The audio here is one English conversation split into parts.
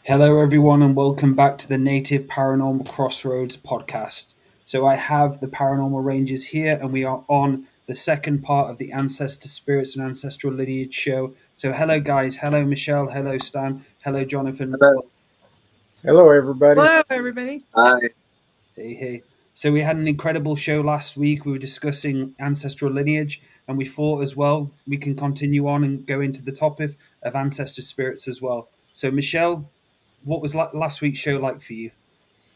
Hello, everyone, and welcome back to the Native Paranormal Crossroads podcast. So, I have the Paranormal Rangers here, and we are on the second part of the Ancestor Spirits and Ancestral Lineage show. So, hello, guys. Hello, Michelle. Hello, Stan. Hello, Jonathan. Hello. Hello, everybody. Hello, everybody. Hi. Hey, hey. So, we had an incredible show last week. We were discussing ancestral lineage, and we thought as well we can continue on and go into the topic of ancestor spirits as well. So, Michelle, what was last week's show like for you?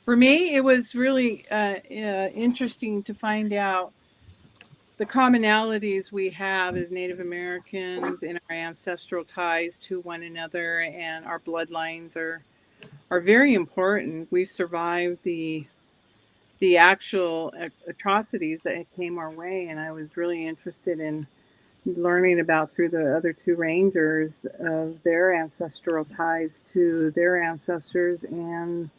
For me, it was really interesting to find out the commonalities we have as Native Americans in our ancestral ties to one another, and our bloodlines are very important. We survived the actual atrocities that came our way, and I was really interested in learning about through the other two rangers of their ancestral ties to their ancestors and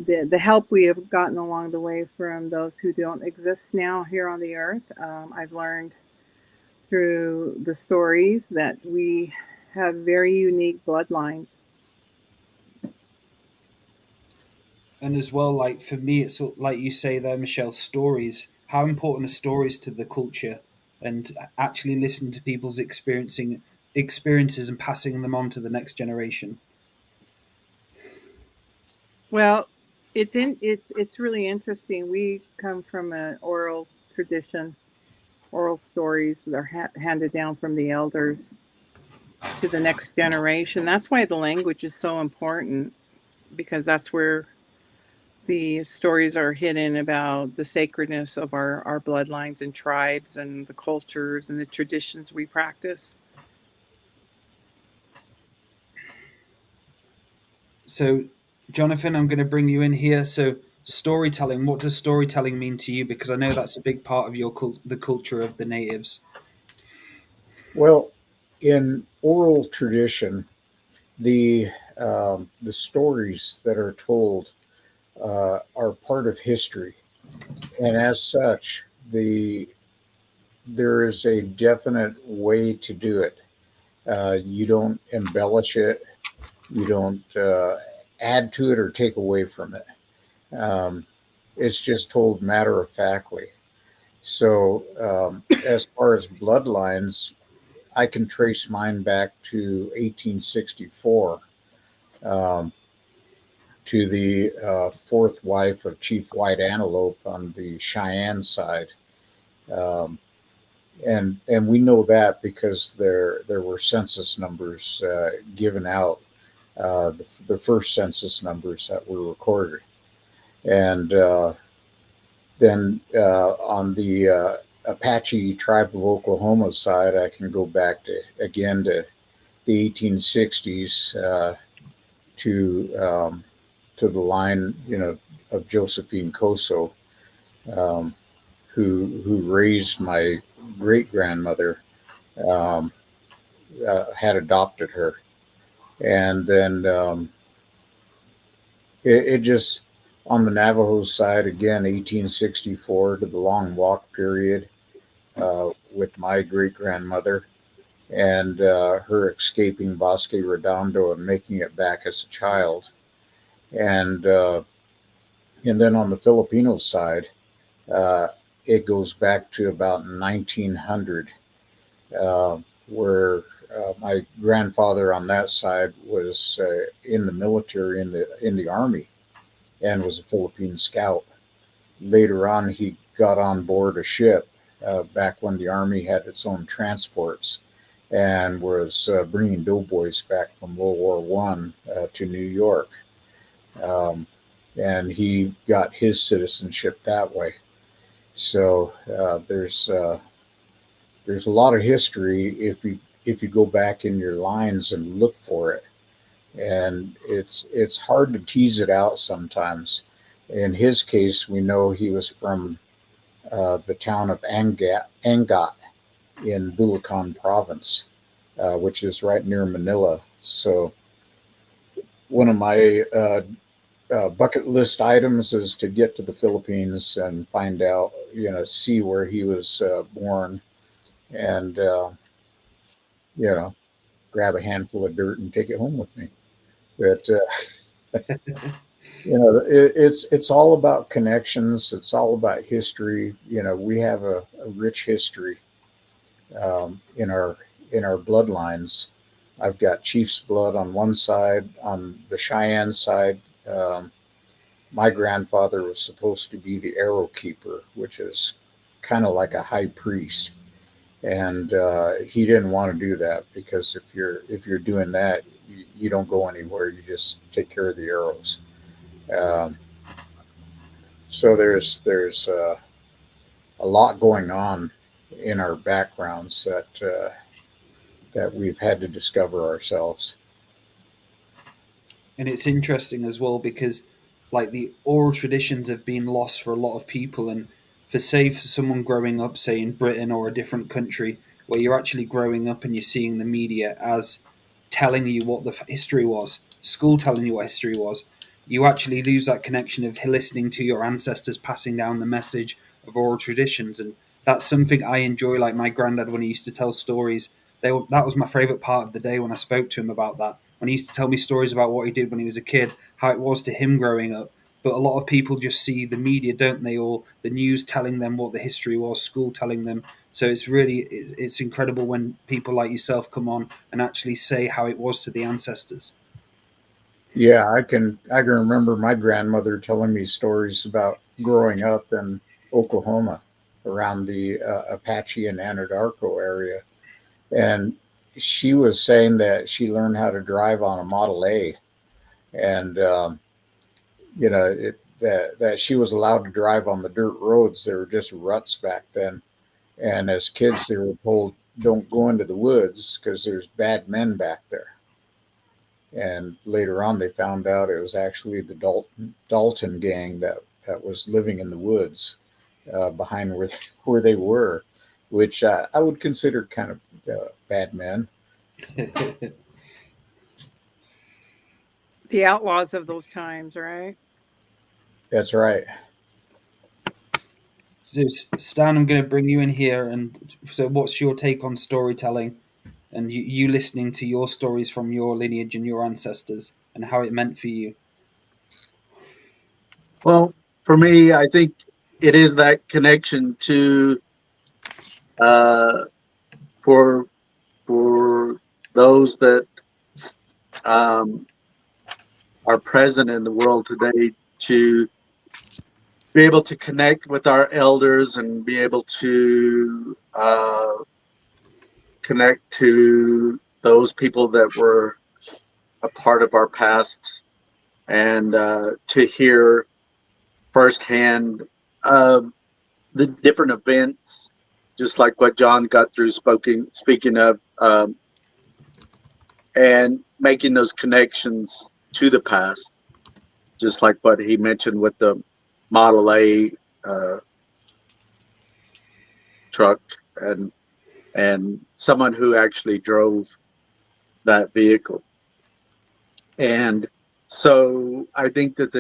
the help we have gotten along the way from those who don't exist now here on the earth. I've learned through the stories that we have very unique bloodlines. And as well, like for me, it's like you say there, Michelle, stories. How important are stories to the culture, and actually listening to people's experiences and passing them on to the next generation. Well, it's really interesting. We come from an oral tradition, oral stories that are handed down from the elders to the next generation. That's why the language is so important, because that's where the stories are hidden about the sacredness of our bloodlines and tribes and the cultures and the traditions we practice. So, Jonathan, I'm going to bring you in here. So, storytelling. What does storytelling mean to you? Because I know that's a big part of the culture of the natives. Well, in oral tradition, the stories that are told are part of history, and as such, there is a definite way to do it. You don't embellish it. You don't add to it or take away from it. Um, it's just told matter of factly. So, as far as bloodlines, I can trace mine back to 1864, um, to the fourth wife of Chief White Antelope on the Cheyenne side. Um, and we know that because there were census numbers given out, the first census numbers that were recorded. And then on the Apache tribe of Oklahoma side, I can go back to the 1860s, to the line, of Josephine Coso, um, who raised my great grandmother, um, had adopted her, and then it just on the Navajo side again, 1864 to the Long Walk period, with my great grandmother and her escaping Bosque Redondo and making it back as a child. And then on the Filipino side, uh, it goes back to about 1900, uh, where my grandfather on that side was in the military, in the army, and was a Philippine scout. Later on, he got on board a ship, back when the army had its own transports, and was bringing doughboys back from World War One to New York. Um, and he got his citizenship that way. So there's a lot of history if you go back in your lines and look for it, and it's hard to tease it out sometimes. In his case, we know he was from the town of Angat in Bulacan province, which is right near Manila. So one of my bucket list items is to get to the Philippines and find out, see where he was born, and you know, grab a handful of dirt and take it home with me. But it's all about connections. It's all about history. We have a rich history in our bloodlines. I've got Chief's blood on one side. On the Cheyenne side, my grandfather was supposed to be the arrow keeper, which is kind of like a high priest, and he didn't want to do that because if you're doing that, you don't go anywhere. You just take care of the arrows. Um, so there's a lot going on in our backgrounds that we've had to discover ourselves. And it's interesting as well because like the oral traditions have been lost for a lot of people, and for someone growing up say in Britain or a different country where you're actually growing up and you're seeing the media as telling you what the history was, school telling you what history was, you actually lose that connection of listening to your ancestors passing down the message of oral traditions. And that's something I enjoy. Like my granddad, when he used to tell stories, that was my favorite part of the day when I spoke to him about that. When he used to tell me stories about what he did when he was a kid, how it was to him growing up. But a lot of people just see the media, don't they, or the news telling them what the history was, school telling them. So it's incredible when people like yourself come on and actually say how it was to the ancestors. Yeah, I can remember my grandmother telling me stories about growing up in Oklahoma around the Apache and Anadarko area, and she was saying that she learned how to drive on a Model A, and that she was allowed to drive on the dirt roads. They were just ruts back then, and as kids, they were told don't go into the woods because there's bad men back there. And later on, they found out it was actually the Dalton gang that was living in the woods behind where they were, which I would consider kind of bad men. The outlaws of those times, right? That's right. So, Stan, I'm going to bring you in here. And so, what's your take on storytelling and you listening to your stories from your lineage and your ancestors and how it meant for you? Well, for me, I think it is that connection to uh, for for those that um, are present in the world today to be able to connect with our elders and be able to connect to those people that were a part of our past and to hear firsthand uh, the different events, just like what John got through speaking of, and making those connections to the past, just like what he mentioned with the Model A uh, truck and someone who actually drove that vehicle. And so I think that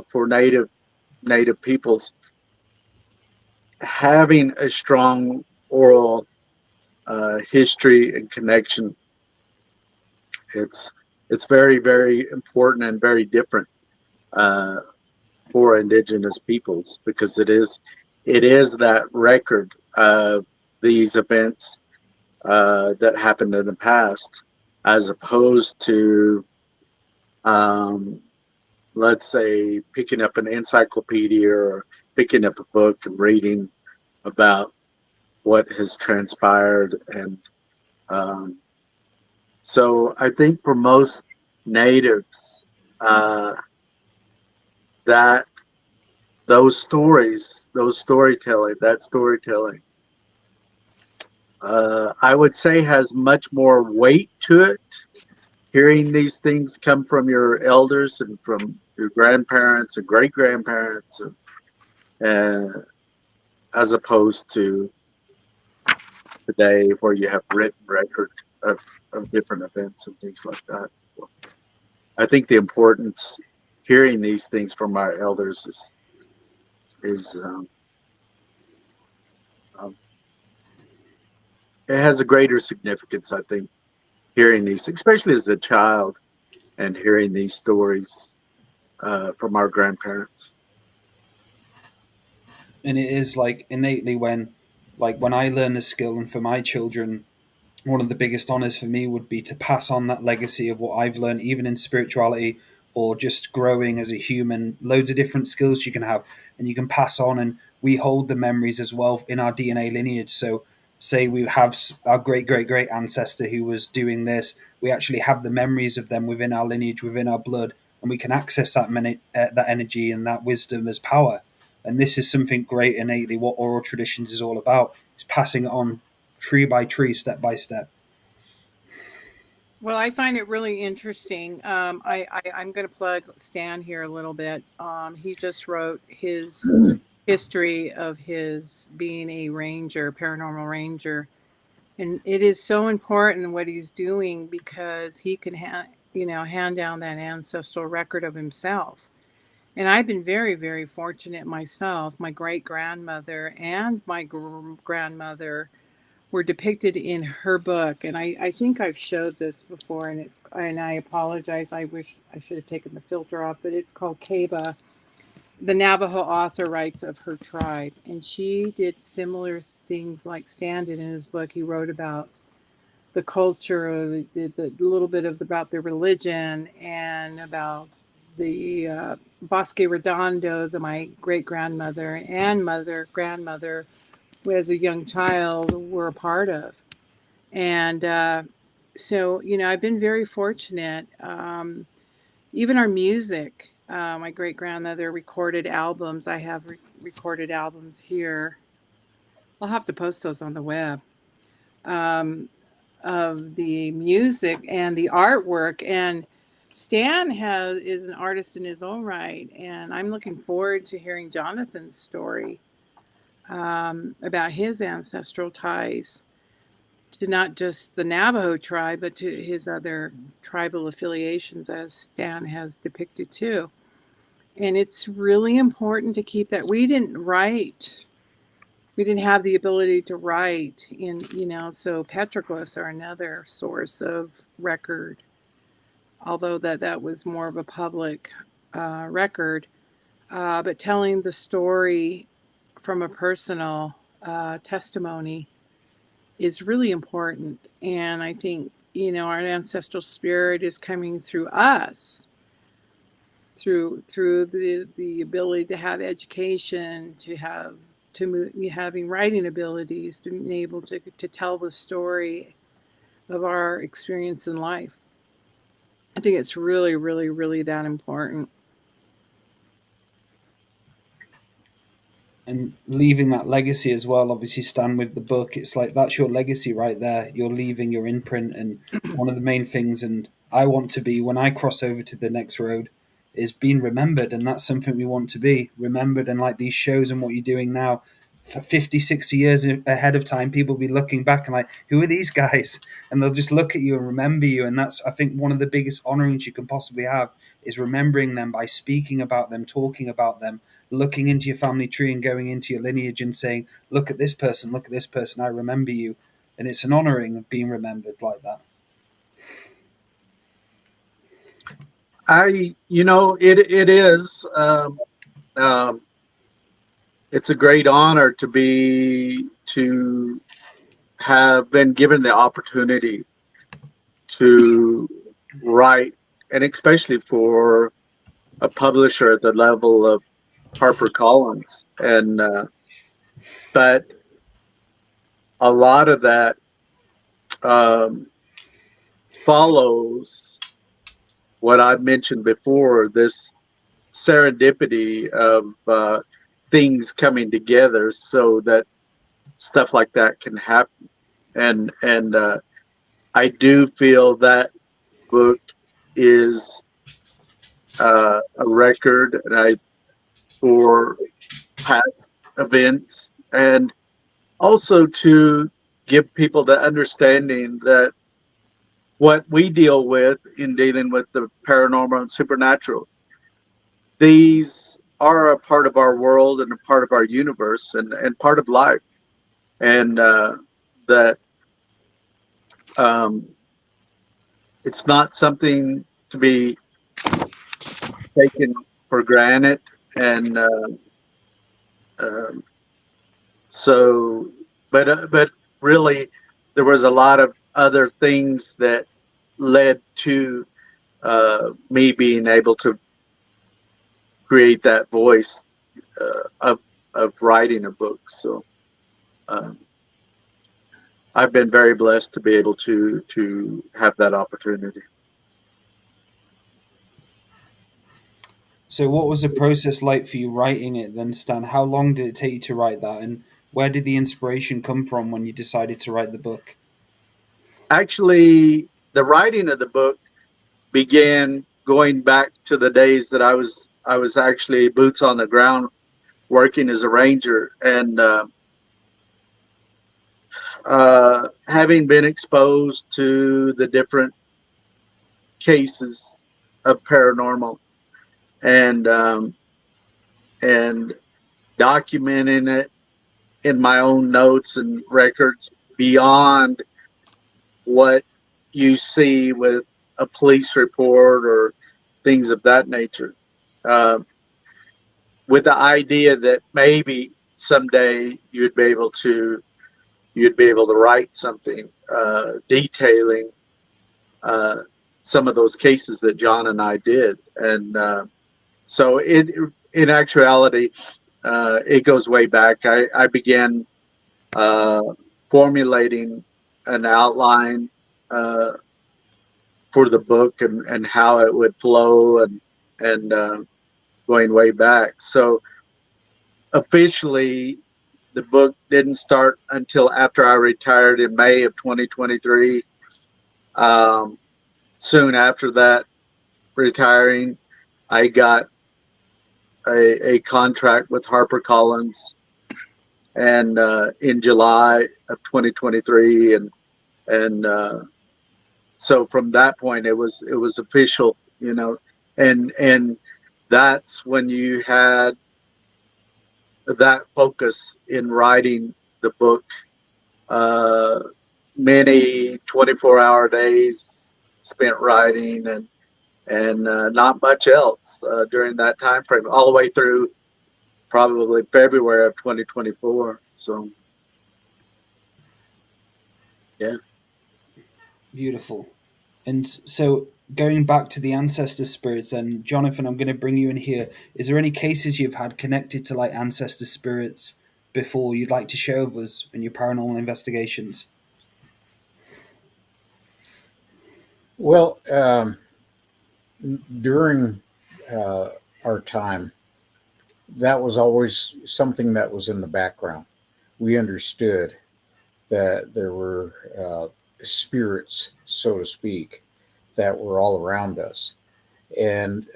for native peoples, having a strong oral history and connection, it's very, very important and very different uh, for indigenous peoples, because it is that record of these events that happened in the past, as opposed to let's say picking up an encyclopedia or picking up a book and reading about what has transpired. And um, so I think for most natives, that that storytelling, I would say has much more weight to it. Hearing these things come from your elders and from your grandparents and great grandparents, and as opposed to today where you have written record of, of different events and things like that. I think the importance hearing these things from our elders is um, it has a greater significance. I think hearing these, especially as a child, and hearing these stories from our grandparents. And it is like innately when I learn a skill, and for my children, one of the biggest honors for me would be to pass on that legacy of what I've learned, even in spirituality or just growing as a human. Loads of different skills you can have, and you can pass on. And we hold the memories as well in our DNA lineage. So, say we have our great great great ancestor who was doing this, we actually have the memories of them within our lineage, within our blood, and we can access that energy and that wisdom as power. And this is something great innately. What oral traditions is all about is passing it on tree by tree, step by step. Well, I find it really interesting. I'm going to plug Stan here a little bit. He just wrote his history of his being a ranger, paranormal ranger, and it is so important what he's doing because he can, hand down that ancestral record of himself. And I've been very, very fortunate myself. My great grandmother and my grandmother were depicted in her book, and I think I've showed this before, and I apologize. I wish I should have taken the filter off, but it's called Kaba. The Navajo author writes of her tribe, and she did similar things like Stan did in his book. He wrote about the culture, the little bit about their religion, and about the Bosque Redondo that my great grandmother and grandmother, who as a young child were a part of. And so, I've been very fortunate. Even our music, my great grandmother recorded albums. I have recorded albums here. I'll have to post those on the web. Of the music and the artwork. And Stan is an artist in his own right. And I'm looking forward to hearing Jonathan's story about his ancestral ties to not just the Navajo tribe, but to his other tribal affiliations, as Stan has depicted too. And it's really important to keep that. We didn't have the ability to write so petroglyphs are another source of record, although that was more of a public record. But telling the story from a personal testimony is really important. And I think, our ancestral spirit is coming through us, through the ability to have education, having writing abilities, to be able to tell the story of our experience in life. I think it's really, really, really that important. And leaving that legacy as well, obviously, Stan, with the book, it's like that's your legacy right there. You're leaving your imprint. And one of the main things, and I want to be, when I cross over to the next road, is being remembered. And that's something we want to be remembered. And like these shows and what you're doing now, for 50, 60 years ahead of time, people will be looking back and like, who are these guys? And they'll just look at you and remember you. And that's, I think, one of the biggest honorings you can possibly have is remembering them by speaking about them, talking about them, looking into your family tree and going into your lineage and saying, look at this person, I remember you. And it's an honoring of being remembered like that. It is. It's a great honor to have been given the opportunity to write, and especially for a publisher at the level of HarperCollins. And but a lot of that follows what I mentioned before, this serendipity of things coming together so that stuff like that can happen. And I do feel that book is a record for past events, and also to give people the understanding that what we deal with in dealing with the paranormal and supernatural, these are a part of our world and a part of our universe and part of life. And that it's not something to be taken for granted, and um, so, but really, there was a lot of other things that led to me being able to create that voice of writing a book. So um, I've been very blessed to be able to have that opportunity. So, what was the process like for you writing it then, Stan? How long did it take you to write that? And where did the inspiration come from when you decided to write the book? Actually, the writing of the book began going back to the days that I was actually boots on the ground working as a ranger, and having been exposed to the different cases of paranormal, and and documenting it in my own notes and records beyond what you see with a police report or things of that nature, uh, with the idea that maybe someday you'd be able to write something detailing uh, some of those cases that John and I did, and so in actuality, it goes way back. I began uh, formulating an outline uh, for the book, and how it would flow, and going way back. So officially, the book didn't start until after I retired in May of 2023. Soon after that, retiring, I got a contract with HarperCollins, and in July of 2023, and so from that point, it was official, and that's when you had that focus in writing the book. Uh, Many 24-hour days spent writing, and not much else during that time frame, all the way through probably February of 2024. So yeah. Beautiful. And so, going back to the ancestor spirits, then, Jonathan, I'm going to bring you in here. Is there any cases you've had connected to like ancestor spirits before you'd like to share with us in your paranormal investigations? Well, during our time, that was always something that was in the background. We understood that there were spirits, so to speak, that were all around us. And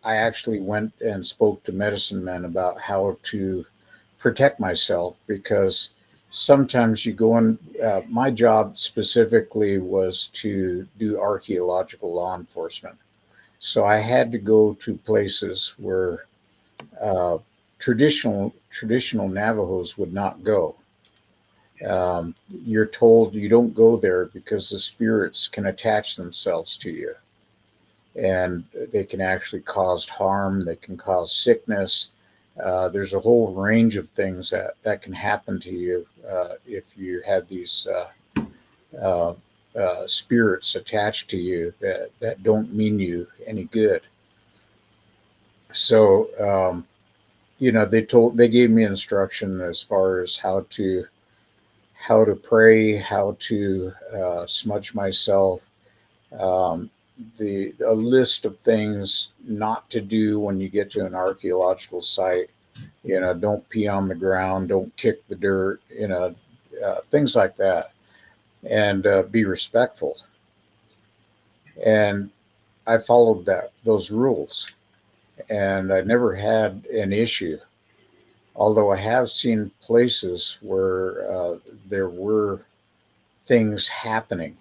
I actually went and spoke to medicine men about how to protect myself, because sometimes you go in. My job specifically was to do archaeological law enforcement. So I had to go to places where uh, traditional Navajos would not go. You're told you don't go there because the spirits can attach themselves to you, and they can actually cause harm. They can cause sickness. There's a whole range of things that can happen to you if you have these uh, spirits attached to you that don't mean you any good. So, they gave me instruction as far as how to pray, how to smudge myself, um, the a list of things not to do when you get to an archaeological site. Don't pee on the ground, don't kick the dirt, things like that, and be respectful. And I followed those rules, and I never had an issue. Although I have seen places where there were things happening,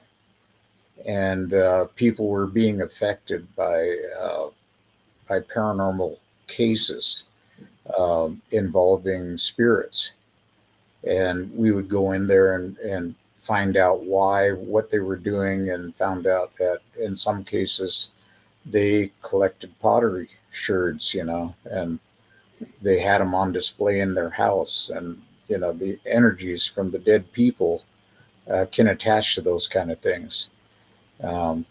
and people were being affected by paranormal cases involving spirits, and we would go in there and find out what they were doing, and found out that in some cases they collected pottery sherds, and they had them on display in their house. And, the energies from the dead people can attach to those kind of things. Um,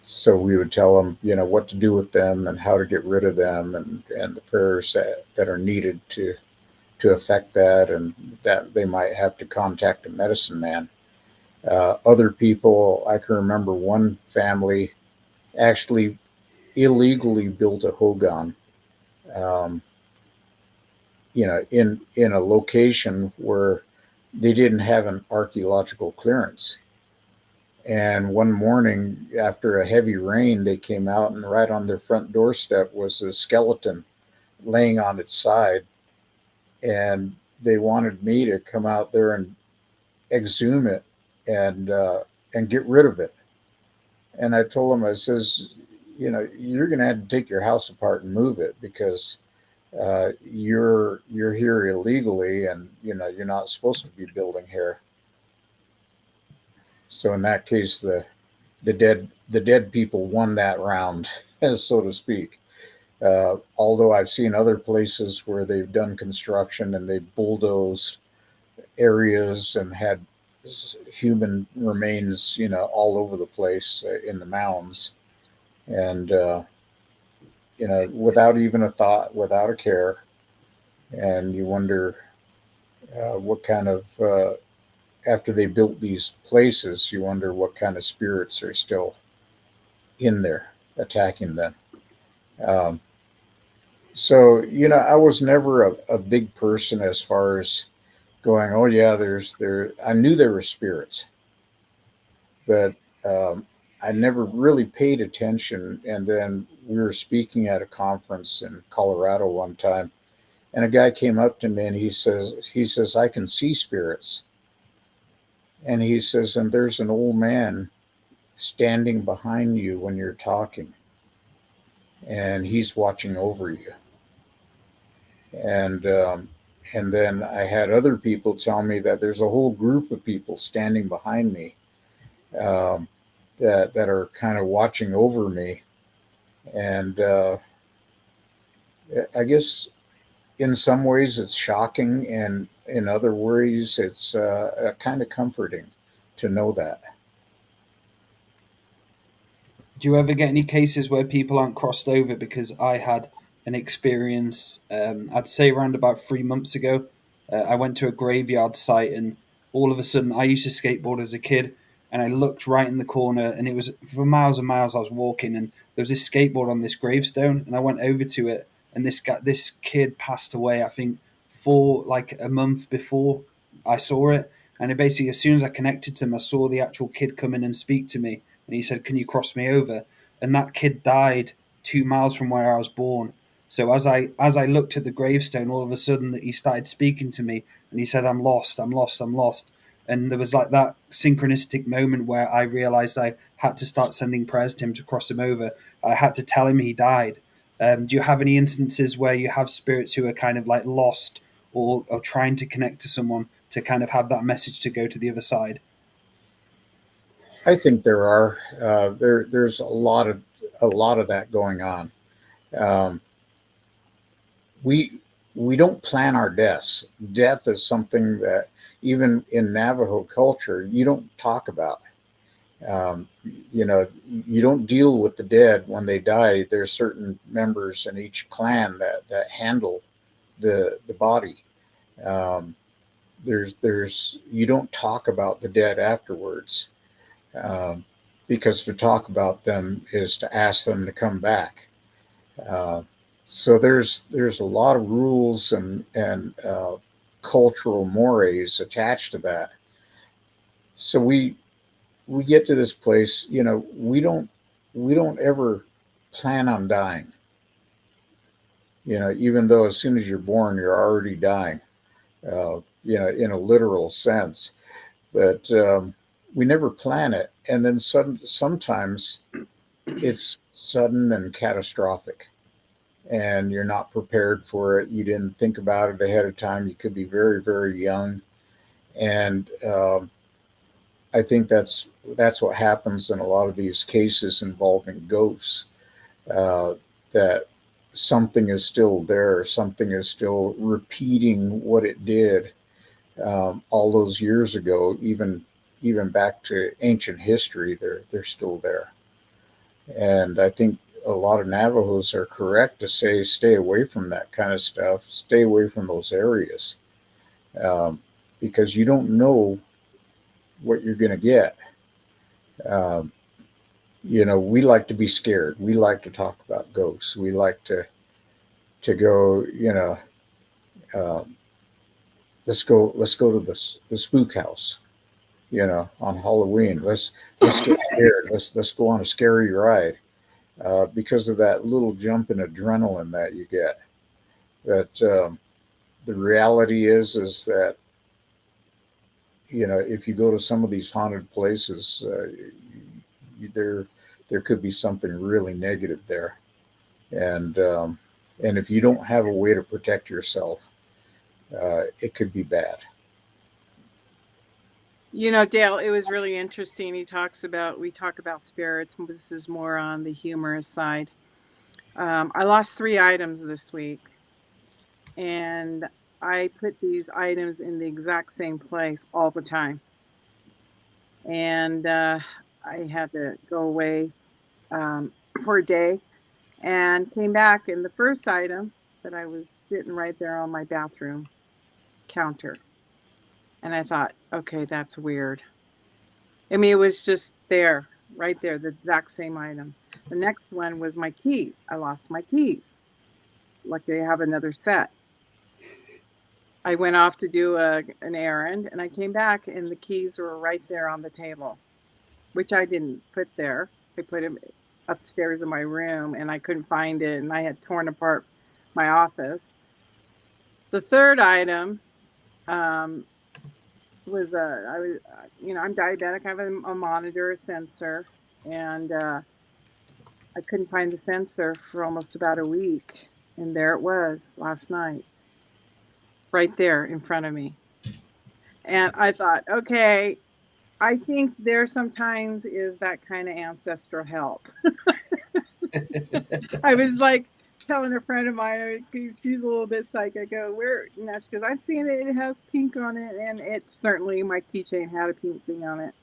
so we would tell them, what to do with them and how to get rid of them, and the prayers that are needed to affect that, and that they might have to contact a medicine man. Other people, I can remember one family actually illegally built a hogan, um, in a location where they didn't have an archaeological clearance. And one morning after a heavy rain, they came out, and right on their front doorstep was a skeleton laying on its side. And they wanted me to come out there and exhume it and get rid of it. And I told them, I says, you're going to have to take your house apart and move it, because you're here illegally, and you're not supposed to be building here. So in that case, the dead people won that round, so to speak. Although I've seen other places where they've done construction and they've bulldozed areas and had human remains, all over the place in the mounds, and without even a thought, without a care. And you wonder what kind of after they built these places, you wonder what kind of spirits are still in there attacking them. Um, so I was never a big person as far as going, oh yeah, I knew there were spirits, but I never really paid attention. And then we were speaking at a conference in Colorado one time, and a guy came up to me and he says, I can see spirits. And he says, and there's an old man standing behind you when you're talking, and he's watching over you. And then I had other people tell me that there's a whole group of people standing behind me, that are kind of watching over me. And I guess in some ways it's shocking, and in other ways it's kind of comforting to know that. Do you ever get any cases where people aren't crossed over? Because I had an experience, I'd say around about 3 months ago. I went to a graveyard site, and all of a sudden, I used to skateboard as a kid, and I looked right in the corner, and it was for miles and miles I was walking, and there was this skateboard on this gravestone, and I went over to it, and this kid passed away, I think, for like a month before I saw it. And it basically, as soon as I connected to him, I saw the actual kid come in and speak to me, and he said, "Can you cross me over?" And that kid died 2 miles from where I was born. So as I looked at the gravestone, all of a sudden that he started speaking to me, and he said, "I'm lost, I'm lost, I'm lost." And there was like that synchronistic moment where I realized I had to start sending prayers to him to cross him over. I had to tell him he died. Do you have any instances where you have spirits who are kind of like lost, or trying to connect to someone to kind of have that message to go to the other side? I think there are. There's a lot of that going on. Um, we we don't plan our deaths. Death is something that even in Navajo culture you don't talk about. Um, you don't deal with the dead when they die. There's certain members in each clan that handle the body. Um, there's you don't talk about the dead afterwards, um, because to talk about them is to ask them to come back. Uh, so there's a lot of rules and cultural mores attached to that. So we get to this place, we don't ever plan on dying. Even though as soon as you're born, you're already dying. In a literal sense, but we never plan it, and then sometimes it's sudden and catastrophic, and you're not prepared for it. You didn't think about it ahead of time. You could be very, very young, and I think that's what happens in a lot of these cases involving ghosts. That something is still there, something is still repeating what it did all those years ago, even back to ancient history. They're still there, and I think a lot of Navajos are correct to say stay away from that kind of stuff, stay away from those areas, because you don't know what you're going to get. Um, we like to be scared. We like to talk about ghosts. We like to go. Let's go to the spook house. On Halloween. Let's get scared. Let's go on a scary ride because of that little jump in adrenaline that you get. But the reality is that if you go to some of these haunted places, there could be something really negative there, and if you don't have a way to protect yourself, it could be bad. Dale, it was really interesting. We talk about spirits. This is more on the humorous side. I lost 3 items this week, and I put these items in the exact same place all the time. And I had to go away for a day and came back. And the first item that I was sitting right there on my bathroom counter. And I thought, okay, that's weird. I mean, it was just there, right there, the exact same item. The next one was my keys. I lost my keys. Luckily, I have another set. I went off to do an errand, and I came back, and the keys were right there on the table, which I didn't put there. I put them upstairs in my room, and I couldn't find it, and I had torn apart my office. The third item was I'm diabetic. I have a monitor, a sensor, and I couldn't find the sensor for almost about a week, and there it was last night, right there in front of me. And I thought, okay, I think there sometimes is that kind of ancestral help. I was like telling a friend of mine, she's a little bit psychic. I go, where? Because I've seen it. It has pink on it, and it certainly, my keychain had a pink thing on it,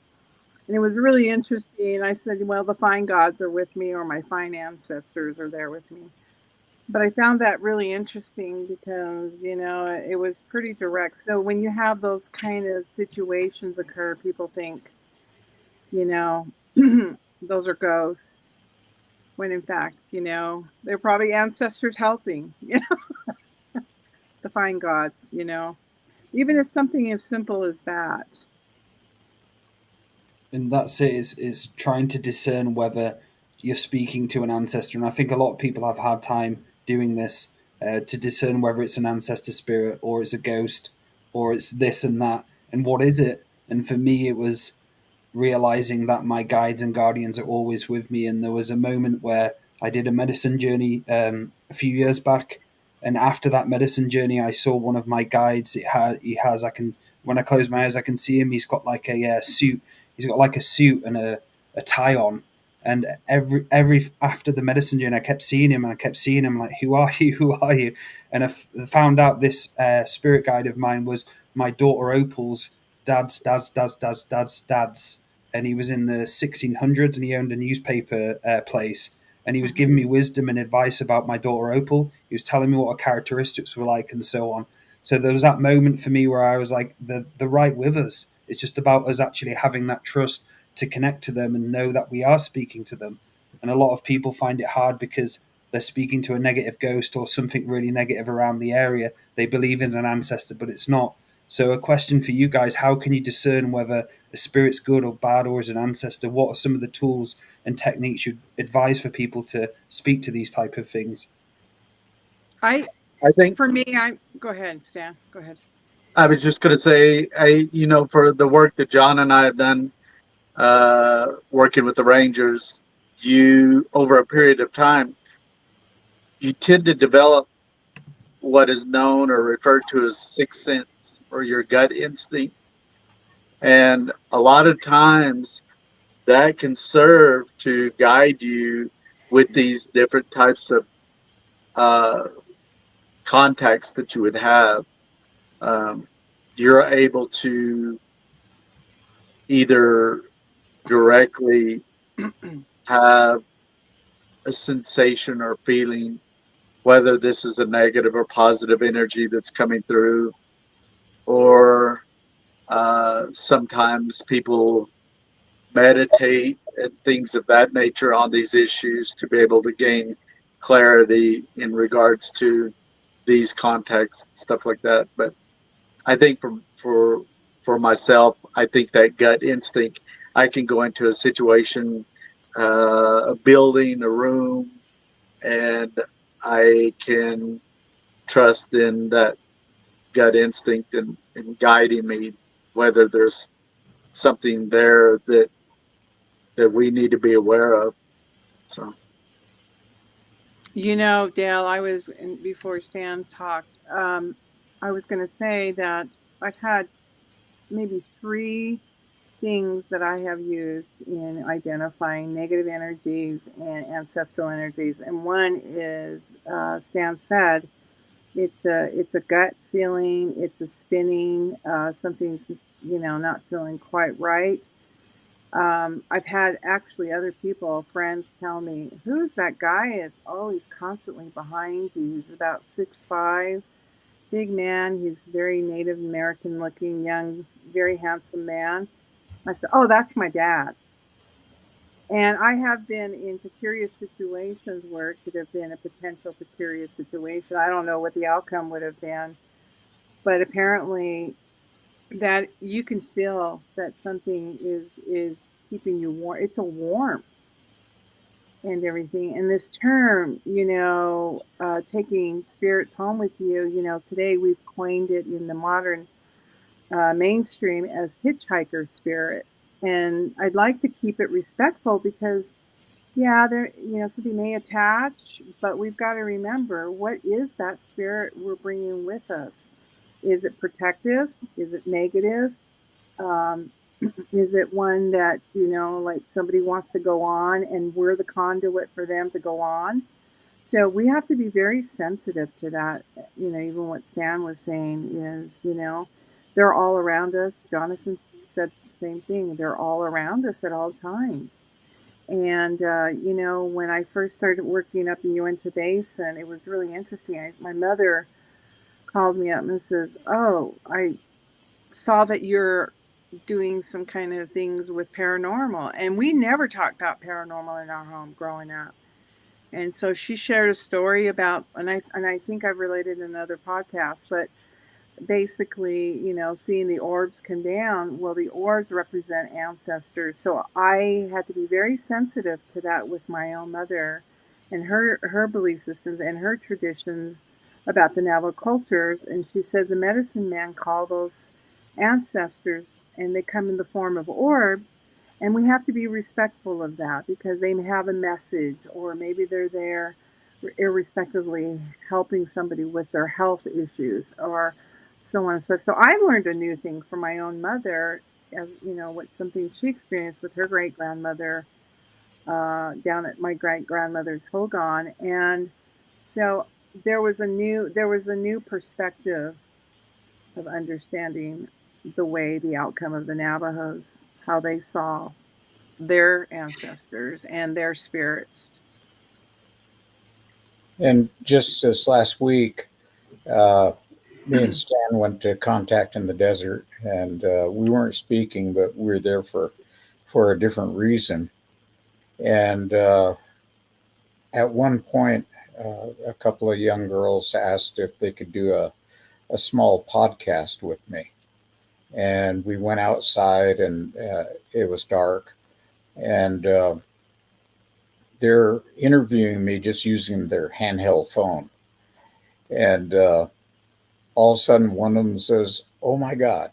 and it was really interesting. I said, well, the fine gods are with me, or my fine ancestors are there with me. But I found that really interesting because it was pretty direct. So when you have those kind of situations occur, people think, those are ghosts. When in fact, they're probably ancestors helping, the fine gods, even if something as simple as that. And that's it, is trying to discern whether you're speaking to an ancestor. And I think a lot of people have hard time doing this, to discern whether it's an ancestor spirit or it's a ghost or it's this and that. And what is it? And for me, it was realizing that my guides and guardians are always with me. And there was a moment where I did a medicine journey a few years back, and after that medicine journey, I saw one of my guides. When I close my eyes, I can see him. He's got like a suit. He's got like a suit and a tie on. And every after the medicine journey, I kept seeing him, and I kept seeing him. Like, who are you? Who are you? And I found out this spirit guide of mine was my daughter Opal's dad's. And he was in the 1600s, and he owned a newspaper place. And he was giving me wisdom and advice about my daughter Opal. He was telling me what her characteristics were like and so on. So there was that moment for me where I was like, they're right with us. It's just about us actually having that trust to connect to them and know that we are speaking to them. And a lot of people find it hard because they're speaking to a negative ghost or something really negative around the area. They believe in an ancestor, but it's not. So a question for you guys, how can you discern whether a spirit's good or bad or is an ancestor? What are some of the tools and techniques you'd advise for people to speak to these type of things? I think for me, go ahead, Stan. Go ahead. I was just going to say, for the work that John and I have done, working with the Rangers, over a period of time, you tend to develop what is known or referred to as sixth sense or your gut instinct. And a lot of times that can serve to guide you with these different types of uh, contacts that you would have. Um, you're able to either directly have a sensation or feeling, whether this is a negative or positive energy that's coming through, or sometimes people meditate and things of that nature on these issues to be able to gain clarity in regards to these contexts, stuff like that. But I think for myself, I think that gut instinct, I can go into a situation, a building, a room, and I can trust in that gut instinct and guiding me, whether there's something there that we need to be aware of. So You know, Dale, before Stan talked, I was going to say that I've had maybe 3 things that I have used in identifying negative energies and ancestral energies. And one is, Stan said, it's a gut feeling, it's a spinning, something's, not feeling quite right. I've had actually other people, friends, tell me, "Who's that guy? It's always constantly behind you. He's about 6'5", big man. He's very Native American looking, young, very handsome man." I said, "Oh, that's my dad." And I have been in precarious situations where it could have been a potential precarious situation. I don't know what the outcome would have been, but apparently that you can feel that something is keeping you warm. It's a warmth and everything. And this term, taking spirits home with you, today we've coined it in the modern mainstream as hitchhiker spirit. And I'd like to keep it respectful because, yeah, something may attach, but we've got to remember, what is that spirit we're bringing with us? Is it protective? Is it negative? Um, is it one that, like somebody wants to go on and we're the conduit for them to go on? So we have to be very sensitive to that. Even what Stan was saying is, they're all around us. Jonathan said the same thing. They're all around us at all times. And, when I first started working up in Uinta Basin, it was really interesting. My mother called me up and says, "Oh, I saw that you're doing some kind of things with paranormal." And we never talked about paranormal in our home growing up. And so she shared a story about, and I think I've related in another podcast, but basically, seeing the orbs come down. Well, the orbs represent ancestors. So I had to be very sensitive to that with my own mother and her belief systems and her traditions about the Navajo cultures. And she said the medicine man called those ancestors, and they come in the form of orbs. And we have to be respectful of that because they have a message, or maybe they're there irrespectively helping somebody with their health issues or so on and so forth. So I learned a new thing from my own mother, as what something she experienced with her great grandmother down at my great grandmother's hogan. And so there was a new perspective of understanding the outcome of the Navajos, how they saw their ancestors and their spirits. And just this last week, me and Stan went to Contact in the Desert, and we weren't speaking, but we were there for a different reason. And at one point, a couple of young girls asked if they could do a small podcast with me. And we went outside, and it was dark, and they're interviewing me just using their handheld phone. And all of a sudden, one of them says, "Oh my God,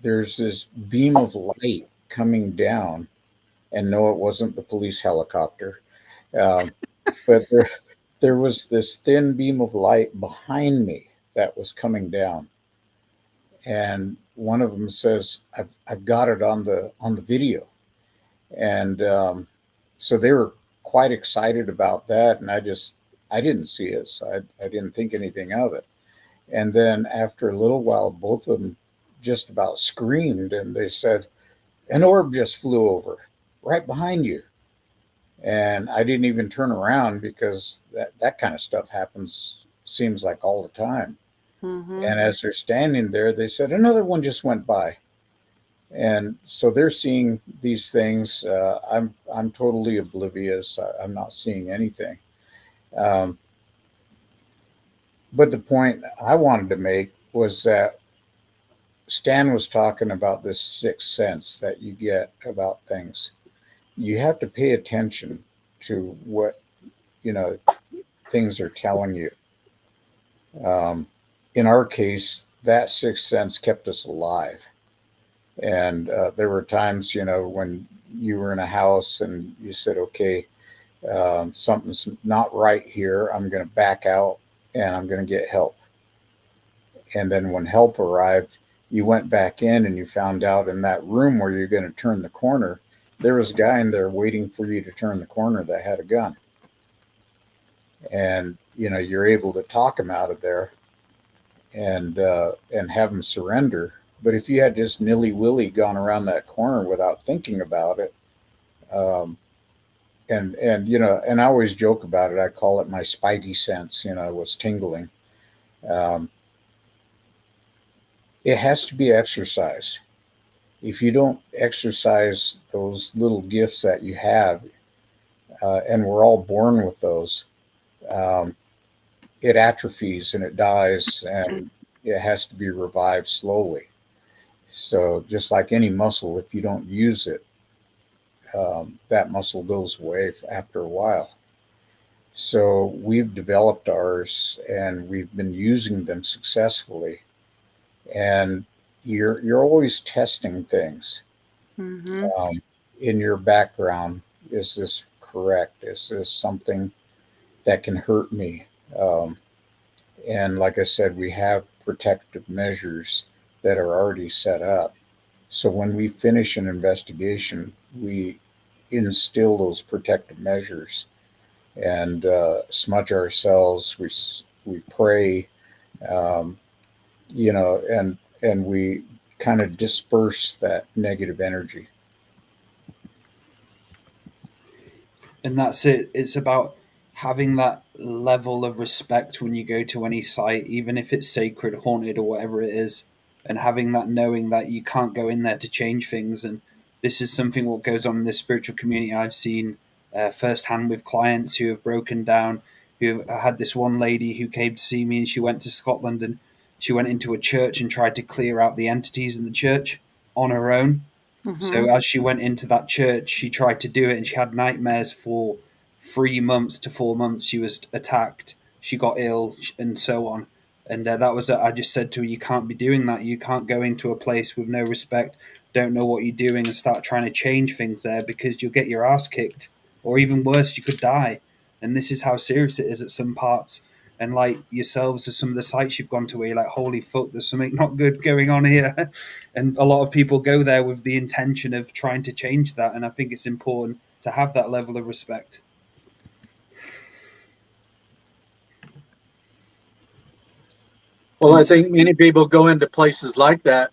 there's this beam of light coming down." And no, it wasn't the police helicopter. But there was this thin beam of light behind me that was coming down. And one of them says, I've got it on the video. And so they were quite excited about that. And I didn't see it. So I didn't think anything of it. And then after a little while, both of them just about screamed and they said, an orb just flew over right behind you. And I didn't even turn around because that kind of stuff happens, seems like all the time. Mm-hmm. And as they're standing there, they said, another one just went by. And so they're seeing these things. I'm totally oblivious. I'm not seeing anything. Um, but the point I wanted to make was that Stan was talking about this sixth sense that you get about things. You have to pay attention to what, you know, things are telling you. In our case, that sixth sense kept us alive. And there were times, you know, when you were in a house and you said, okay, something's not right here. I'm going to back out and I'm going to get help. And then when help arrived, you went back in and you found out in that room where you're going to turn the corner, there was a guy in there waiting for you to turn the corner that had a gun. And, you know, you're able to talk him out of there and have him surrender. But if you had just nilly-willy gone around that corner without thinking about it, and you know, and I always joke about it. I call it my spidey sense. You know, was tingling. Um, it has to be exercised. If you don't exercise those little gifts that you have, and we're all born with those, um, it atrophies and it dies, and it has to be revived slowly. So just like any muscle, if you don't use it, that muscle goes away after a while. So we've developed ours and we've been using them successfully. And you're always testing things. Mm-hmm. In your background. Is this correct? Is this something that can hurt me? And like I said, we have protective measures that are already set up. So when we finish an investigation, we instill those protective measures and smudge ourselves. We pray, um, you know, and we kind of disperse that negative energy. And that's it. It's about having that level of respect when you go to any site, even if it's sacred, haunted, or whatever it is, and having that knowing that you can't go in there to change things. And this is something what goes on in the spiritual community. I've seen firsthand with clients who have broken down. Who I had this one lady who came to see me, and she went to Scotland and she went into a church and tried to clear out the entities in the church on her own. So Mm-hmm. as she went into that church, she tried to do it, and she had nightmares for 3 months to 4 months. She was attacked, she got ill, and so on. And that was it. I just said to her, "You can't be doing that. You can't go into a place with no respect, don't know what you're doing, and start trying to change things there because you'll get your ass kicked, or even worse, you could die." And this is how serious it is at some parts. And like yourselves, at some of the sites you've gone to, where you're like, "Holy fuck, there's something not good going on here." And a lot of people go there with the intention of trying to change that, and I think it's important to have that level of respect. Well, And I think many people go into places like that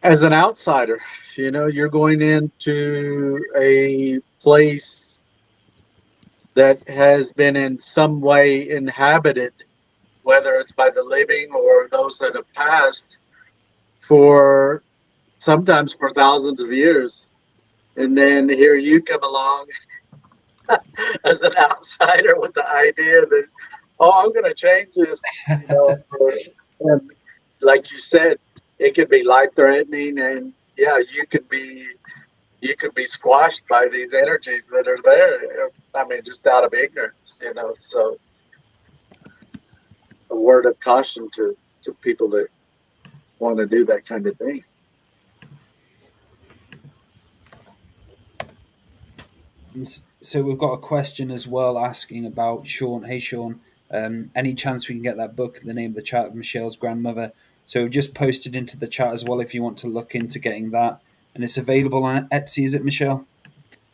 as an outsider. You know, you're going into a place that has been in some way inhabited, whether it's by the living or those that have passed, for sometimes for thousands of years. And then here you come along as an outsider with the idea that, oh, I'm going to change this, you know, and like you said, it could be life threatening, and yeah, you could be squashed by these energies that are there. I mean, just out of ignorance, you know. So, a word of caution to people that want to do that kind of thing. so we've got a question as well asking about Sean. Hey Sean, any chance we can get that book, The Name of the Child of Michelle's Grandmother? So just post it into the chat as well if you want to look into getting that. And it's available on Etsy, is it, Michele?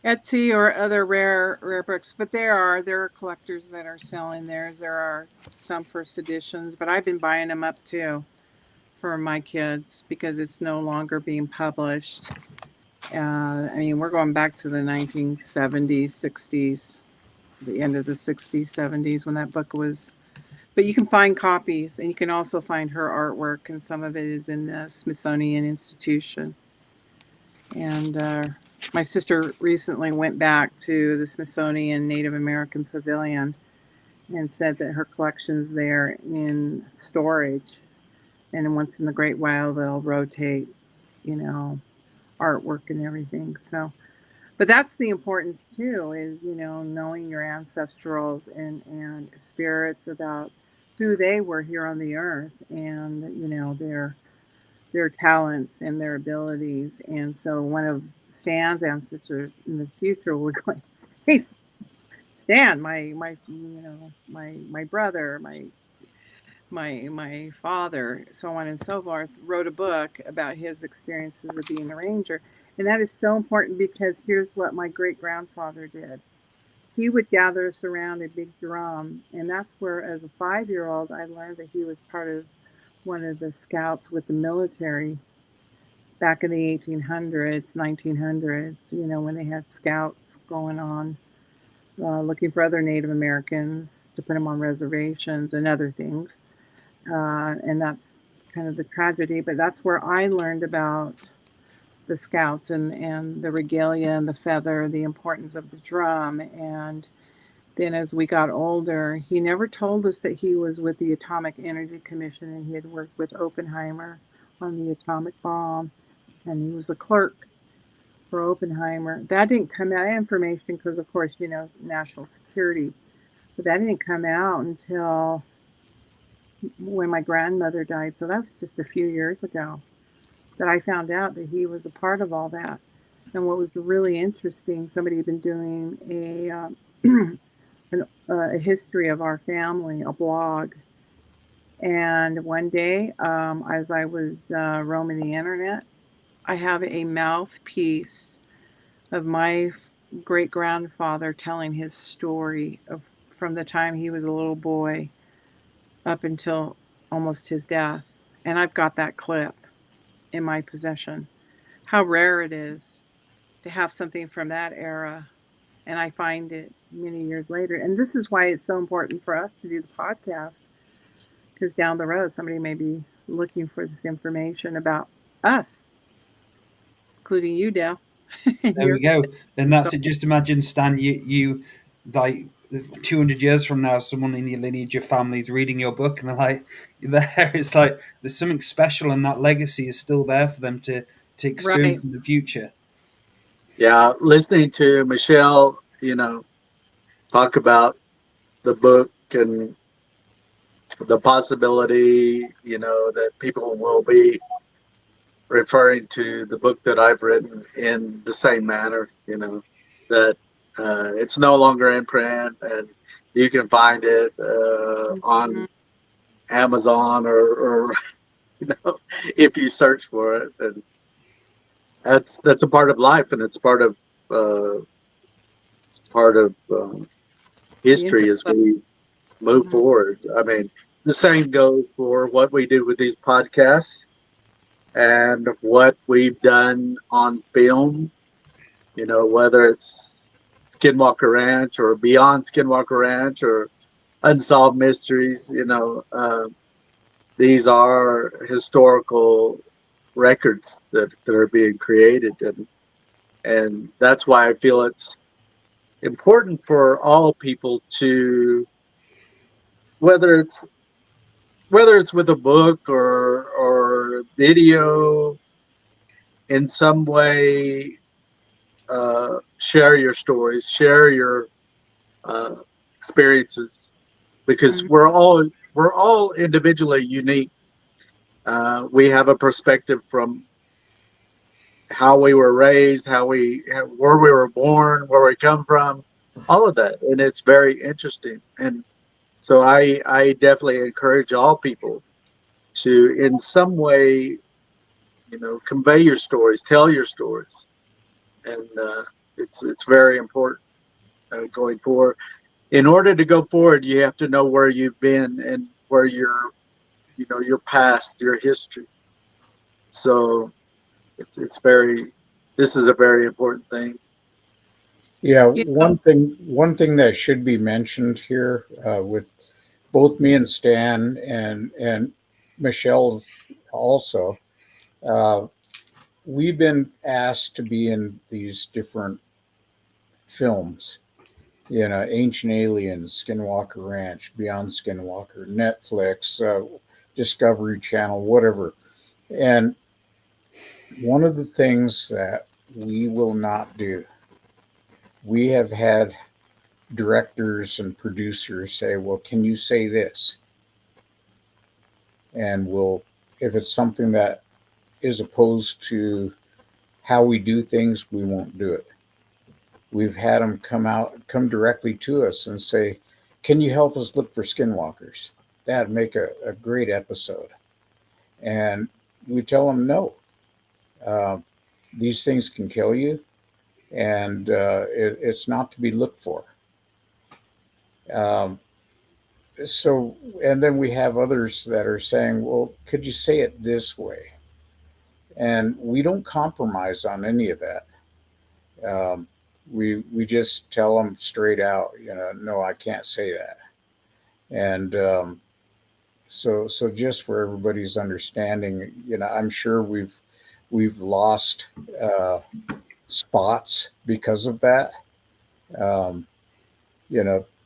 Etsy or other rare books, but there are collectors that are selling theirs. There are some first editions, but I've been buying them up too for my kids because it's no longer being published. I mean, we're going back to the 1970s, 60s, the end of the 60s, 70s when that book was. But you can find copies, and you can also find her artwork, and some of it is in the Smithsonian Institution. And my sister recently went back to the Smithsonian Native American Pavilion and said that her collection's there in storage. And once in a great while, they'll rotate, artwork and everything. So, but that's the importance too, is, knowing your ancestrals and spirits about who they were here on the earth and, their talents and their abilities. And so one of Stan's ancestors in the future would go, hey, Stan, my brother, my father, so on and so forth, wrote a book about his experiences of being a ranger. And that is so important because here's what my great-grandfather did. He would gather us around a big drum, and that's where, as a 5-year-old, I learned that he was part of one of the scouts with the military back in the 1800s, 1900s, when they had scouts going on, looking for other Native Americans to put them on reservations and other things. And that's kind of the tragedy, but that's where I learned about the scouts and the regalia and the feather, the importance of the drum. And then as we got older, he never told us that he was with the Atomic Energy Commission and he had worked with Oppenheimer on the atomic bomb, and he was a clerk for Oppenheimer. That didn't come out, information, because of course, national security, but that didn't come out until when my grandmother died. So that was just a few years ago that I found out that he was a part of all that. And what was really interesting, somebody had been doing a history of our family, a blog. And one day, as I was roaming the internet, I have a mouthpiece of my great-grandfather telling his story from the time he was a little boy up until almost his death. And I've got that clip in my possession. How rare it is to have something from that era. And I find it many years later. And this is why it's so important for us to do the podcast, because down the road, somebody may be looking for this information about us, including you, Dale. There we go. And that's it. Just imagine, Stan, you like 200 years from now, someone in your lineage, your family's reading your book, and they're like, there. It's like there's something special, and that legacy is still there for them to experience in the future. Yeah, listening to Michele, talk about the book and the possibility, that people will be referring to the book that I've written in the same manner, that it's no longer in print and you can find it on Amazon or if you search for it. And that's a part of life, and it's part of history as we move forward. I mean, the same goes for what we do with these podcasts and what we've done on film, whether it's Skinwalker Ranch or Beyond Skinwalker Ranch or Unsolved Mysteries. These are historical records that are being created, and that's why I feel it's important for all people to, whether it's with a book or video, in some way, share your stories, share your experiences, because we're all individually unique. We have a perspective from how we were raised, where we were born, where we come from, all of that, and it's very interesting. And so I definitely encourage all people to, in some way, convey your stories, tell your stories, and it's very important going forward. In order to go forward, you have to know where you've been and where your past, your history. So it's very. This is a very important thing. Yeah, You one know, thing that should be mentioned here with both me and Stan and Michele also, uh, we've been asked to be in these different films. Ancient Aliens, Skinwalker Ranch, Beyond Skinwalker, Netflix, Discovery Channel, whatever. And one of the things that we will not do, we have had directors and producers say, well, can you say this? And if it's something that is opposed to how we do things, we won't do it. We've had them come directly to us and say, can you help us look for skinwalkers? That'd make a great episode. And we tell them, no, uh, these things can kill you, and it's not to be looked for. Um, and then we have others that are saying, well, could you say it this way? And we don't compromise on any of that. We just tell them straight out, no, I can't say that. And so just for everybody's understanding, I'm sure we've lost spots because of that. Um,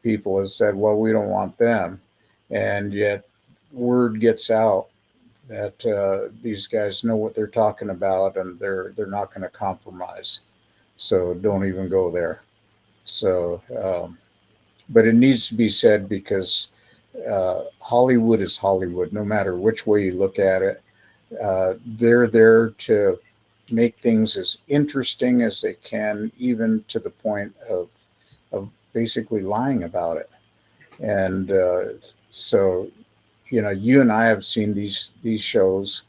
People have said, well, we don't want them, and yet word gets out that these guys know what they're talking about, and they're not going to compromise. So don't even go there. So, but it needs to be said because Hollywood is Hollywood, no matter which way you look at it. They're there to make things as interesting as they can, even to the point of basically lying about it. And so, you and I have seen these shows.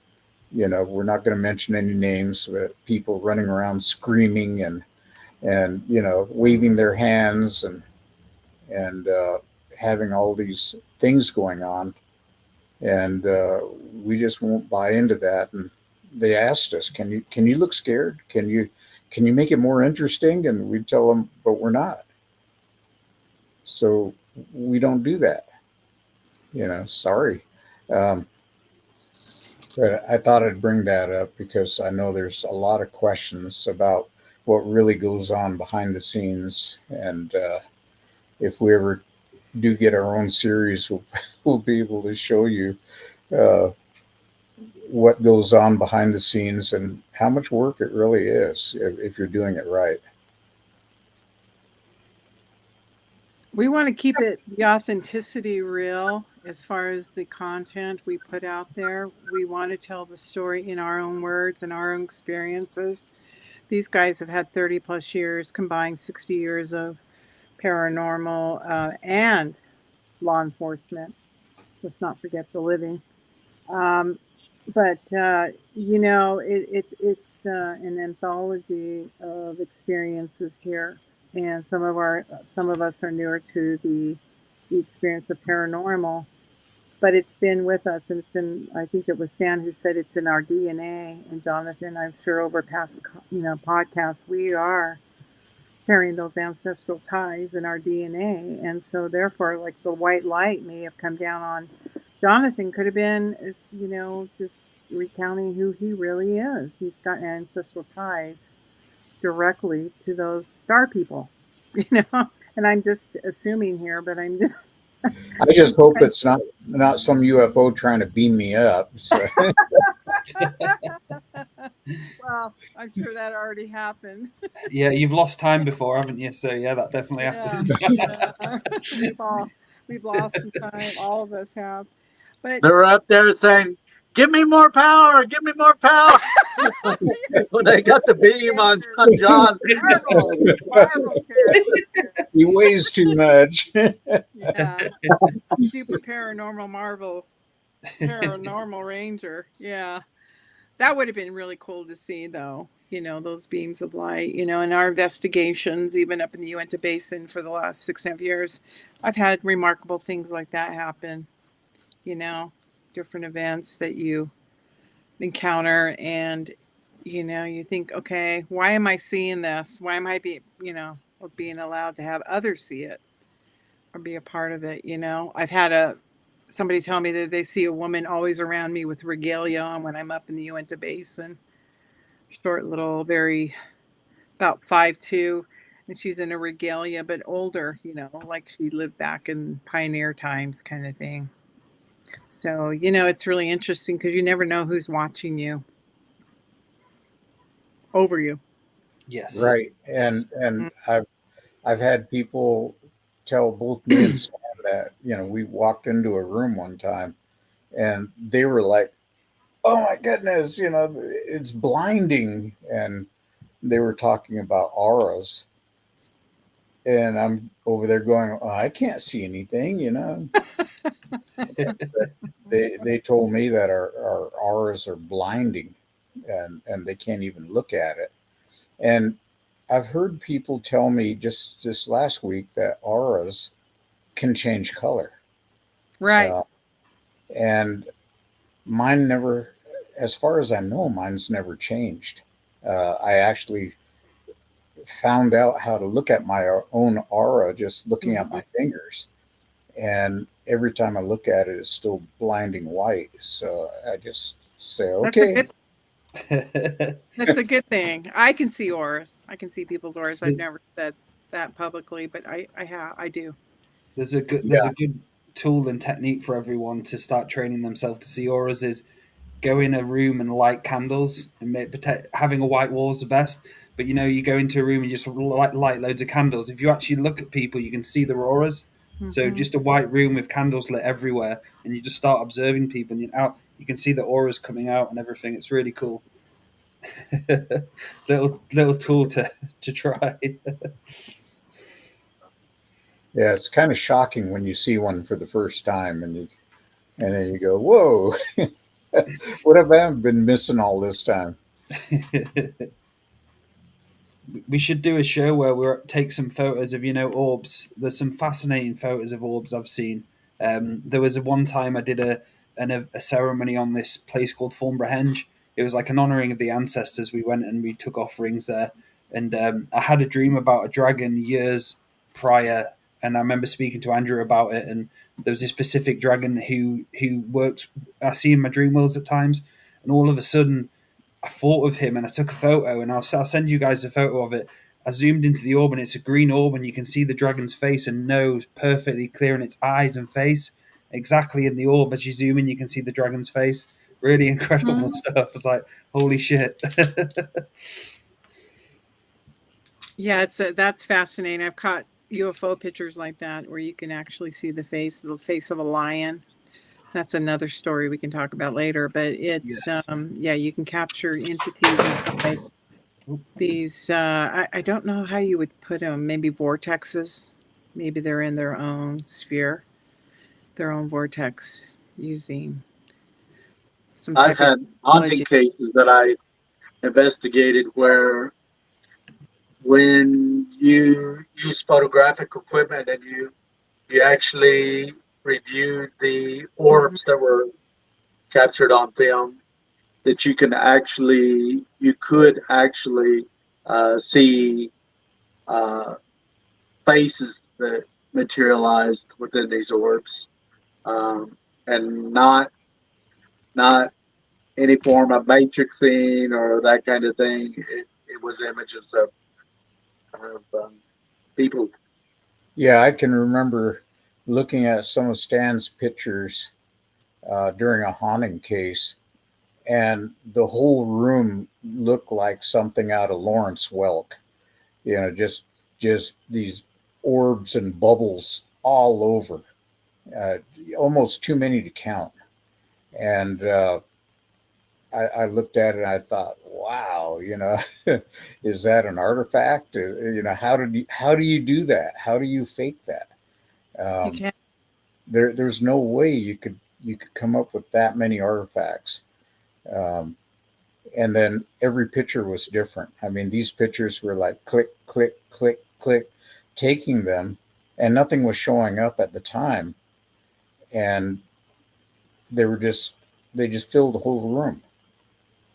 We're not going to mention any names, but people running around screaming and waving their hands and having all these things going on, and we just won't buy into that. And they asked us, can you look scared? Can you make it more interesting? And we tell them, but we're not. So we don't do that. Sorry. But I thought I'd bring that up because I know there's a lot of questions about what really goes on behind the scenes. And if we ever do get our own series, we'll be able to show you what goes on behind the scenes and how much work it really is if you're doing it right. we want to keep the authenticity real as far as the content we put out there. We want to tell the story in our own words and our own experiences. These guys have had 30 plus years, combined 60 years of paranormal and law enforcement. Let's not forget the living. But it's an anthology of experiences here, and some of us are newer to the experience of paranormal, but it's been with us, and it's in. I think it was Stan who said it's in our DNA, and Jonathan, I'm sure over past podcasts, we are carrying those ancestral ties in our DNA, and so therefore, like the white light may have come down on Jonathan, could have been, just recounting who he really is. He's got ancestral ties directly to those star people, and I'm just assuming here, but I'm just. I just hope it's not some UFO trying to beam me up. So. Well, I'm sure that already happened. Yeah, you've lost time before, haven't you? So yeah, that definitely happened. We've lost some time. All of us have. But they're up there saying, "Give me more power! Give me more power!" When they got the beam on John. Marvel he weighs too much. Yeah, super paranormal Marvel Paranormal Ranger. Yeah. That would have been really cool to see, though. Those beams of light, in our investigations, even up in the Uinta Basin for the last 6.5 years, I've had remarkable things like that happen, you know, different events that you encounter. And, you think, okay, why am I seeing this? Why am I being allowed to have others see it or be a part of it? I've had somebody tell me that they see a woman always around me with regalia on when I'm up in the Uinta Basin. Short little, very about 5'2", and she's in a regalia, but older, like she lived back in pioneer times kind of thing. So, it's really interesting because you never know who's watching you over you. Yes. Right. And Yes. I've had people tell both me and Stan that, we walked into a room one time and they were like, "Oh my goodness, it's blinding." And they were talking about auras. And I'm over there going, "Oh, I can't see anything." They told me that our auras are blinding and they can't even look at it. And I've heard people tell me just this last week that auras can change color. Right. Uh, and mine never, as far as I know, mine's never changed. I actually found out how to look at my own aura just looking at Mhm. my fingers. And every time I look at it, it's still blinding white. So I just say, That's a okay. good. That's a good thing. I can see auras. I can see people's auras. I've never said that publicly, but I do. There's a Yeah. good tool and technique for everyone to start training themselves to see auras is go in a room and light candles and having a white wall is the best. But you go into a room and just light loads of candles. If you actually look at people, you can see the auras. So Mhm. just a white room with candles lit everywhere, and you just start observing people, and you can see the auras coming out and everything. It's really cool. little tool to try. Yeah. It's kind of shocking when you see one for the first time and then you go, whoa, what have I been missing all this time? We should do a show where we take some photos of orbs. There's some fascinating photos of orbs I've seen. There was one time I did a ceremony on this place called Thornborough. It was like an honouring of the ancestors. We went and we took offerings there, and I had a dream about a dragon years prior, and I remember speaking to Andrew about it. And there was a specific dragon who worked. I see in my dream worlds at times, and all of a sudden I thought of him and I took a photo, and I'll send you guys a photo of it. I zoomed into the orb and it's a green orb, and you can see the dragon's face and nose perfectly clear in its eyes and face. Exactly in the orb, as you zoom in, you can see the dragon's face. Really incredible Mhm. stuff. It's like, holy shit. Yeah, that's fascinating. I've caught UFO pictures like that where you can actually see the face of a lion. That's another story we can talk about later. But it's Yes. yeah, you can capture entities inside these. I don't know how you would put them. Maybe vortexes. Maybe they're in their own sphere, their own vortex, using some I've type of had haunting technology. cases that I investigated where when you use photographic equipment and you actually reviewed the Mhm. orbs that were captured on film, that you could actually see uh, faces that materialized within these orbs, and not any form of matrixing or that kind of thing. It was images of people. Yeah, I can remember looking at some of Stan's pictures during a haunting case, and the whole room looked like something out of Lawrence Welk. Just these orbs and bubbles all over, uh, almost too many to count. And I looked at it and I thought, wow, is that an artifact? How do you do that? How do you fake that? You Um, can. there's no way you could you could come up with that many artifacts. And then every picture was different. I mean, these pictures were like click, click, click, click, taking them, and nothing was showing up at the time. And they just filled the whole room.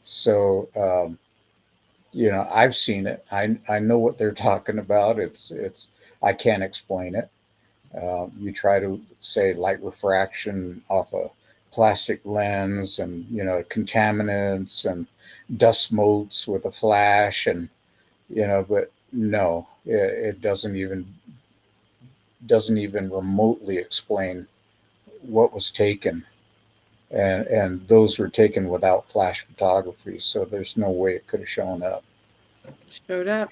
So, I've seen it. I know what they're talking about. I can't explain it. You try to say light refraction off a plastic lens, and contaminants and dust motes with a flash, and but no, it doesn't even remotely explain what was taken, and those were taken without flash photography, so there's no way it could have shown up. Showed up.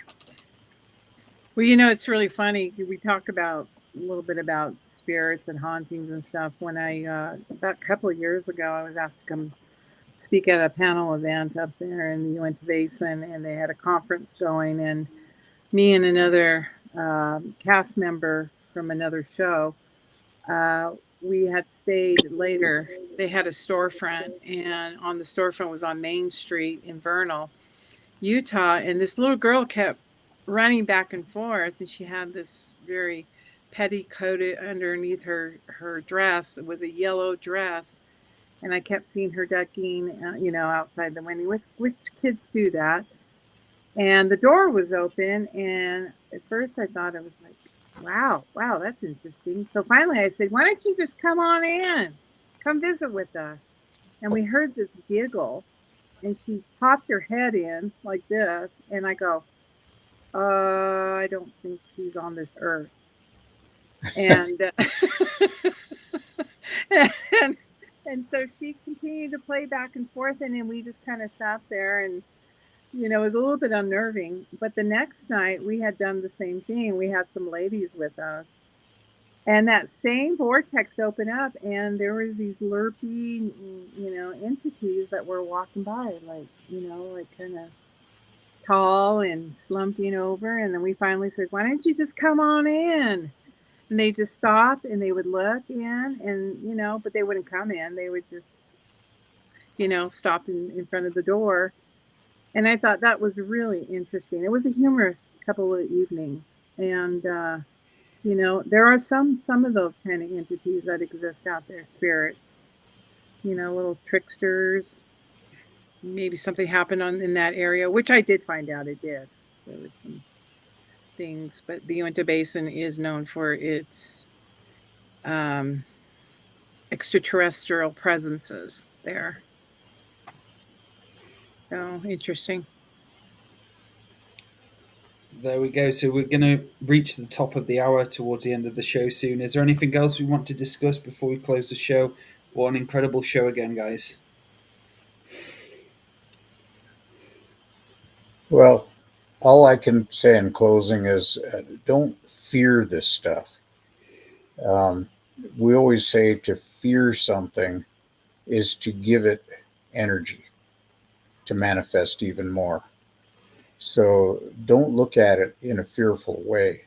Well, it's really funny. We talked about a little bit about spirits and hauntings and stuff. When about a couple of years ago, I was asked to come speak at a panel event up there in the Uinta Basin, and they had a conference going, and me and another cast member from another show, we had stayed later. They had a storefront, and on the storefront was on Main Street in Vernal, Utah, and this little girl kept running back and forth, and she had this very petticoated underneath her dress. It was a yellow dress, and I kept seeing her ducking, outside the window, which kids do that. And the door was open, and at first I thought it was like, wow, that's interesting. So finally I said, why don't you just come on in, come visit with us? And we heard this giggle, and she popped her head in like this, and I go, I don't think she's on this earth. And and so she continued to play back and forth, and then we just kind of sat there, and it was a little bit unnerving. But the next night we had done the same thing. We had some ladies with us, and that same vortex opened up, and there was these lurpy, entities that were walking by, like kind of tall and slumping over. And then we finally said, why don't you just come on in? And they just stopped, and they would look in, and but they wouldn't come in. They would just stop in front of the door. And I thought that was really interesting. It was a humorous couple of evenings. And there are some of those kind of entities that exist out there, spirits, little tricksters. Maybe something happened in that area, which I did find out it did. There were some things, but the Uinta Basin is known for its extraterrestrial presences there. So interesting. There we go. So we're going to reach the top of the hour towards the end of the show soon. Is there anything else we want to discuss before we close the show? What an incredible show again, guys. Well, all I can say in closing is don't fear this stuff. We always say to fear something is to give it energy to manifest even more. So don't look at it in a fearful way.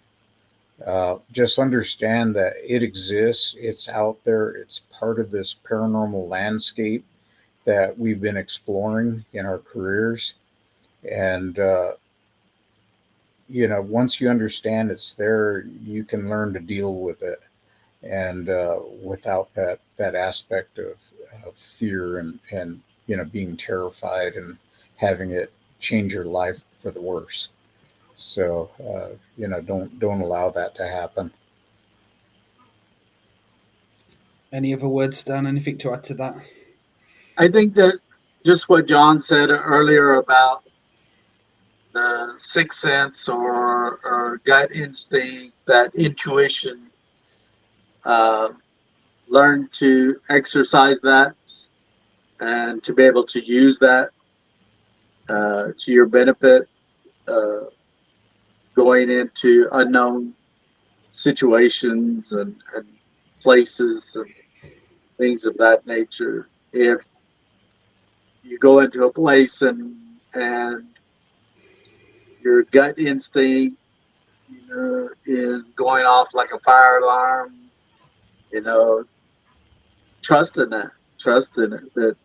Just understand that it exists. It's out there. It's part of this paranormal landscape that we've been exploring in our careers. And, once you understand it's there, you can learn to deal with it. And without that aspect of fear and being terrified and having it change your life for the worse. So don't allow that to happen. Any other words, Stan? Anything to add to that? I think that just what John said earlier about the sixth sense or gut instinct, that intuition, learn to exercise that and to be able to use that to your benefit, going into unknown situations and places and things of that nature. If you go into a place and your gut instinct is going off like a fire alarm, trust in that. Trust in it that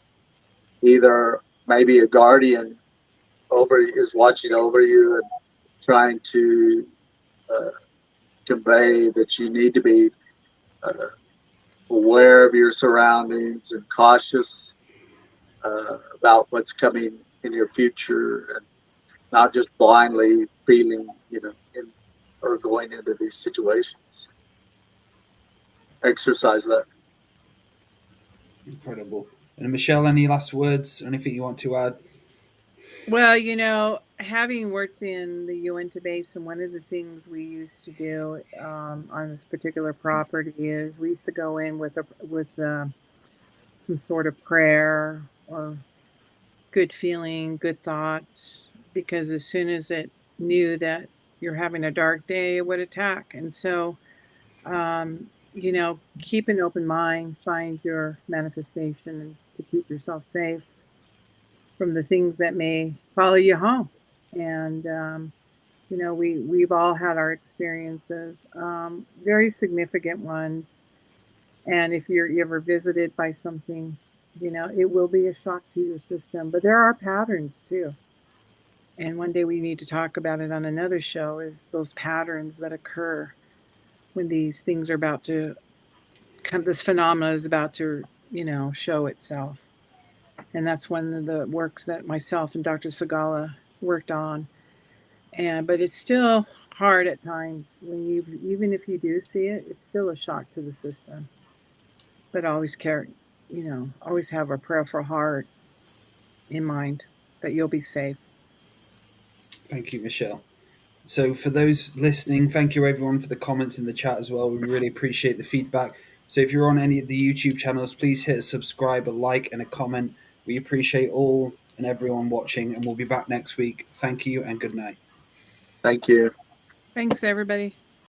either maybe a guardian is watching over you and trying to uh, convey that you need to be uh, aware of your surroundings and cautious about what's coming in your future, and not just blindly feeling, or going into these situations. Exercise that. Incredible. And Michele, any last words? Anything you want to add? Well, having worked in the Uinta Basin, one of the things we used to do on this particular property is we used to go in with some sort of prayer or good feeling, good thoughts, because as soon as it knew that you're having a dark day, it would attack. And so, keep an open mind, find your manifestation, and to keep yourself safe from the things that may follow you home. And we've all had our experiences, very significant ones. And if you're ever visited by something, it will be a shock to your system. But there are patterns too. And one day we need to talk about it on another show, is those patterns that occur when these things are about to come, this phenomena is about to, show itself. And that's one of the works that myself and Dr. Sagala worked on. But it's still hard at times when even if you do see it, it's still a shock to the system. But always always have a prayerful heart in mind that you'll be safe. Thank you, Michele. So for those listening, thank you everyone for the comments in the chat as well. We really appreciate the feedback. So if you're on any of the YouTube channels, please hit a subscribe, a like, and a comment. We appreciate all and everyone watching, and we'll be back next week. Thank you and good night. Thank you. Thanks, everybody.